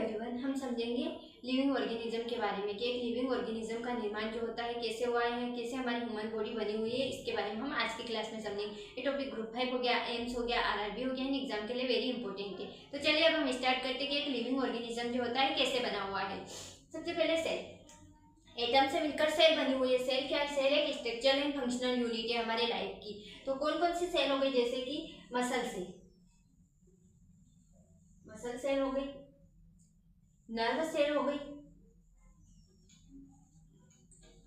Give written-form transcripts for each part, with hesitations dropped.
Everyone, हम समझेंगे living organism के बारे में कि एक लिविंग ऑर्गेनिज्म का निर्माण जो होता है कैसे हुआ है, कैसे हमारी ह्यूमन बॉडी बनी हुई है, इसके बारे में हम आज की क्लास में समझेंगे। ये टॉपिक ग्रुप 5 हो गया, एम्स हो गया, आरआरबी हो गया, एग्जाम के लिए वेरी इंपॉर्टेंट है। तो चलिए अब हम स्टार्ट करते हैं कि एक लिविंग ऑर्गेनिज्म जो होता है कैसे बना हुआ है। सबसे पहले सेल, एटम से मिलकर सेल बनी हुई है। सेल क्या है? सेल एक स्ट्रक्चरल एंड फंक्शनल यूनिट है हमारे लाइफ की। तो कौन कौन सी सेल हो गई? जैसे कि मसल सेल, मसल सेल हो गई, नर्व सेल हो गई,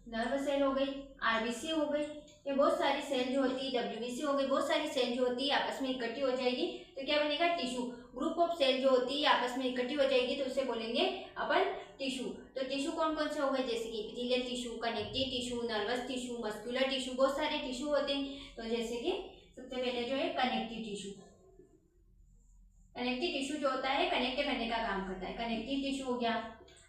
नर्व सेल हो गई, आरबीसी हो गई। ये बहुत सारी सेल जो होती है, डब्ल्यूबीसी हो गई, बहुत सारी सेल जो होती है आपस में इकट्ठी हो जाएगी तो क्या बनेगा? टिश्यू। ग्रुप ऑफ सेल जो होती है आपस में इकट्ठी हो जाएगी तो उसे बोलेंगे अपन टिश्यू। तो टिश्यू कौन कौन से हो गए? जैसे कि epithelial tissue, connective tissue, nervous tissue, muscular tissue, बहुत सारे टिश्यू होते हैं। तो जैसे कि सबसे पहले जो है कनेक्टिव टिश्यू। कनेक्टिव टिश्यू जो होता है कनेक्ट करने का काम करता है। कनेक्टिव टिश्यू हो गया,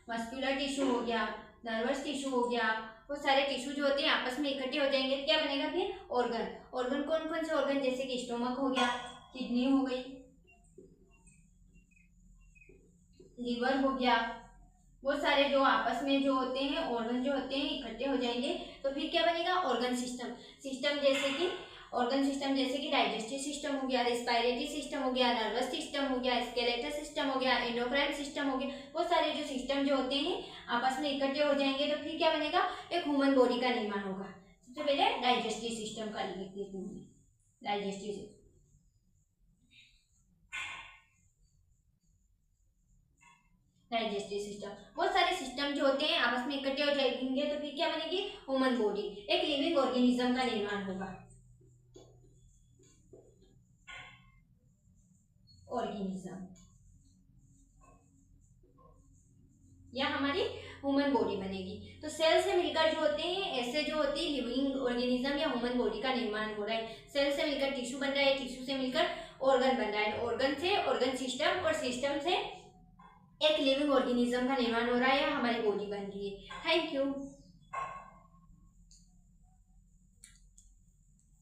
मस्कुलर टिश्यू हो गया, नर्वस टिश्यू हो गया, वो सारे टिश्यू जो होते हैं आपस में इकट्ठे हो जाएंगे क्या बनेगा? फिर ऑर्गन। ऑर्गन कौन कौन से ऑर्गन? जैसे कि स्टोमक हो गया, किडनी हो गई, लीवर हो गया, वो सारे जो आपस में जो होते हैं ऑर्गन जो होते हैं इकट्ठे हो जाएंगे तो फिर क्या बनेगा? Organ system. सिस्टम जैसे कि ऑर्गन सिस्टम जैसे कि डाइजेस्टिव सिस्टम हो गया, रेस्पिरेटरी सिस्टम हो गया, नर्वस सिस्टम हो गया, स्केलेटल सिस्टम हो गया, एंडोक्राइन सिस्टम हो गया। वो सारे जो सिस्टम जो होते हैं आपस में इकट्ठे हो जाएंगे तो फिर क्या बनेगा? एक ह्यूमन बॉडी का निर्माण होगा। सबसे पहले डाइजेस्टिव सिस्टम का लिख देते हैं। डाइजेस्टिव सिस्टम, डाइजेस्टिव सिस्टम, बहुत सारे सिस्टम जो होते हैं आपस में इकट्ठे हो जाएंगे तो फिर क्या बनेगी? Human body. एक लिविंग ऑर्गेनिज्म का निर्माण होगा। ऑर्गेनिज्म या हमारी ह्यूमन बॉडी बनेगी। तो सेल से मिलकर जो होते हैं ऐसे जो होती है लिविंग ऑर्गेनिज्म या ह्यूमन बॉडी का निर्माण हो रहा है। सेल से मिलकर टिश्यू बन रहा है, टिश्यू से मिलकर ऑर्गन बन रहा है, ऑर्गन से ऑर्गन सिस्टम और सिस्टम से एक लिविंग ऑर्गेनिज्म का निर्माण हो रहा है या हमारी बॉडी बन रही है। Thank you.